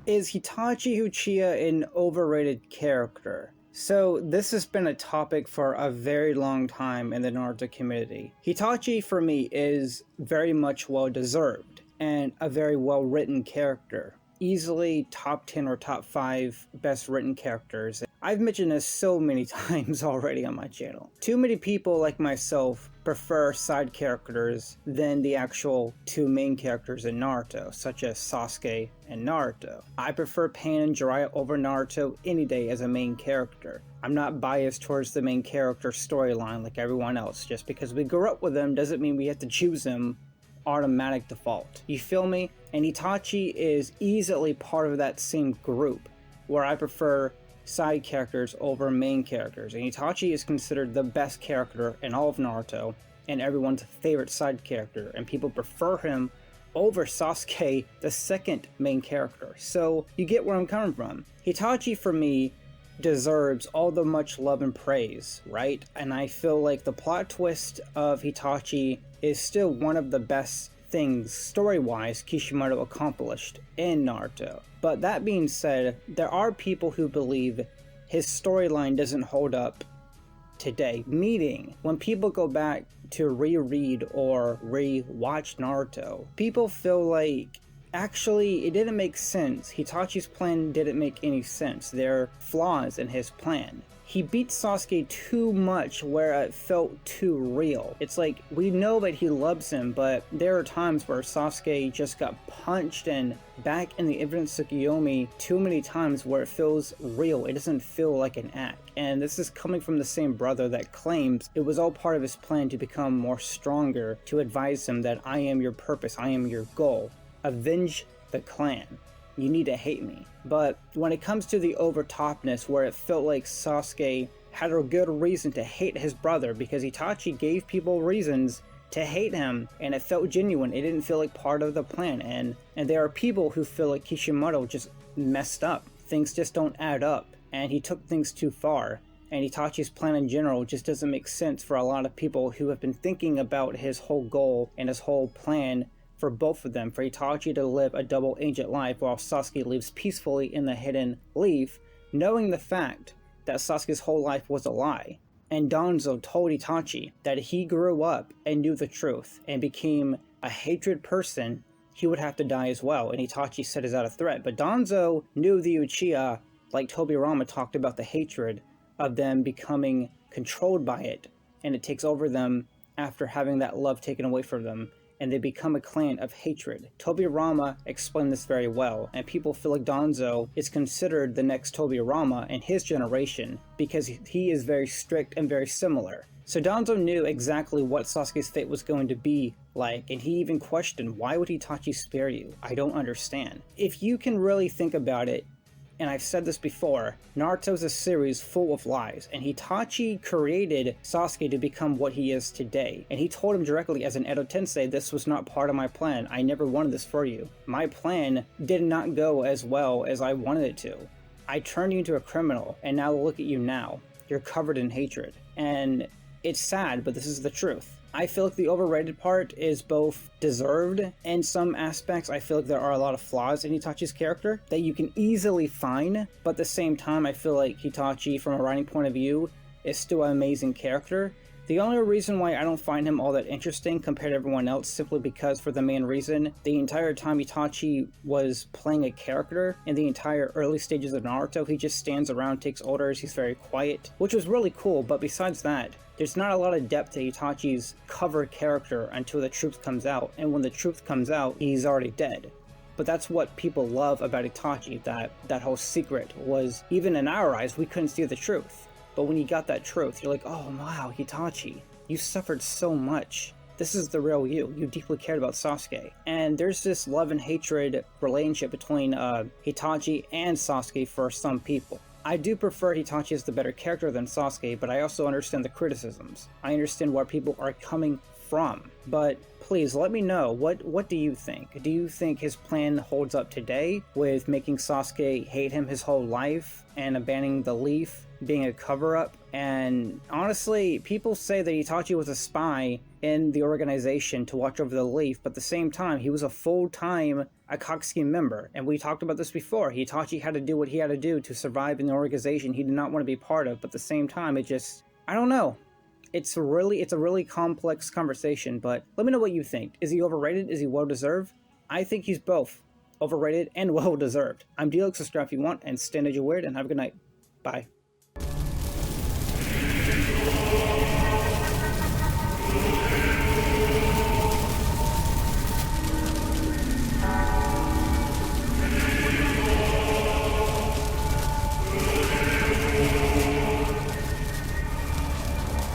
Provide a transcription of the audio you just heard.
Is Hitachi Uchiha an overrated character? So this has been a topic for a very long time in the Naruto community. Hitachi for me is very much well deserved and a very well written character. Easily top 10 or top 5 best written characters. I've mentioned this so many times already on my channel. Too many people like myself prefer side characters than the actual two main characters in Naruto, such as Sasuke and Naruto. I prefer Pain and Jiraiya over Naruto any day as a main character. I'm not biased towards the main character storyline like everyone else. Just because we grew up with them doesn't mean we have to choose them automatic default. You feel me? And Itachi is easily part of that same group, where I prefer side characters over main characters, and Itachi is considered the best character in all of Naruto and everyone's favorite side character, and people prefer him over Sasuke, the second main character. So you get where I'm coming from. Itachi for me deserves all the much love and praise, right? And I feel like the plot twist of Itachi is still one of the best things story-wise Kishimoto accomplished in Naruto. But that being said, there are people who believe his storyline doesn't hold up today. Meaning, when people go back to reread or re-watch Naruto, people feel like actually it didn't make sense. Hitachi's plan didn't make any sense. There are flaws in his plan. He beat Sasuke too much where it felt too real. It's like, we know that he loves him, but there are times where Sasuke just got punched and back in the Infinite Tsukuyomi too many times where it feels real. It doesn't feel like an act. And this is coming from the same brother that claims it was all part of his plan to become more stronger, to advise him that I am your purpose, I am your goal. Avenge the clan. You need to hate me. But when it comes to the overtopness, where it felt like Sasuke had a good reason to hate his brother because Itachi gave people reasons to hate him and it felt genuine. It didn't feel like part of the plan. And there are people who feel like Kishimoto just messed up. Things just don't add up and he took things too far. And Itachi's plan in general just doesn't make sense for a lot of people who have been thinking about his whole goal and his whole plan for both of them, for Itachi to live a double agent life while Sasuke lives peacefully in the Hidden Leaf, knowing the fact that Sasuke's whole life was a lie. And Danzo told Itachi that if he grew up and knew the truth and became a hatred person, he would have to die as well, and Itachi said is out of threat. But Danzo knew the Uchiha, like Tobirama talked about the hatred of them becoming controlled by it, and it takes over them after having that love taken away from them, and they become a clan of hatred. Tobirama explained this very well, and people feel like Danzo is considered the next Tobirama in his generation because he is very strict and very similar. So Danzo knew exactly what Sasuke's fate was going to be like, and he even questioned, why would Itachi spare you? I don't understand. If you can really think about it, and I've said this before, Naruto's a series full of lies, and Itachi created Sasuke to become what he is today. And he told him directly as an Edo Tensei, this was not part of my plan. I never wanted this for you. My plan did not go as well as I wanted it to. I turned you into a criminal, and now look at you now. You're covered in hatred. And it's sad, but this is the truth. I feel like the overrated part is both deserved in some aspects. I feel like there are a lot of flaws in Itachi's character that you can easily find, but at the same time I feel like Itachi, from a writing point of view, is still an amazing character. The only reason why I don't find him all that interesting compared to everyone else, simply because, for the main reason, the entire time Itachi was playing a character in the entire early stages of Naruto, he just stands around, takes orders, he's very quiet, which was really cool. But besides that, there's not a lot of depth to Itachi's cover character until the truth comes out, and when the truth comes out, he's already dead. But that's what people love about Itachi, that whole secret was, even in our eyes, we couldn't see the truth. But when you got that truth, you're like, oh wow, Itachi, you suffered so much. This is the real you. You deeply cared about Sasuke. And there's this love and hatred relationship between Itachi and Sasuke for some people. I do prefer Itachi as the better character than Sasuke, but I also understand the criticisms. I understand where people are coming from. But please let me know, what do you think? Do you think his plan holds up today with making Sasuke hate him his whole life and abandoning the leaf being a cover-up? And honestly, people say that Itachi was a spy in the organization to watch over the leaf, but at the same time, he was a full-time Akatsuki member, and we talked about this before. Itachi had to do what he had to do to survive in the organization he did not want to be part of, but at the same time, I don't know. It's a really complex conversation, but let me know what you think. Is he overrated? Is he well-deserved? I think he's both overrated and well-deserved. I'm Delix, subscribe if you want, and stand as you're weird, and have a good night. Bye.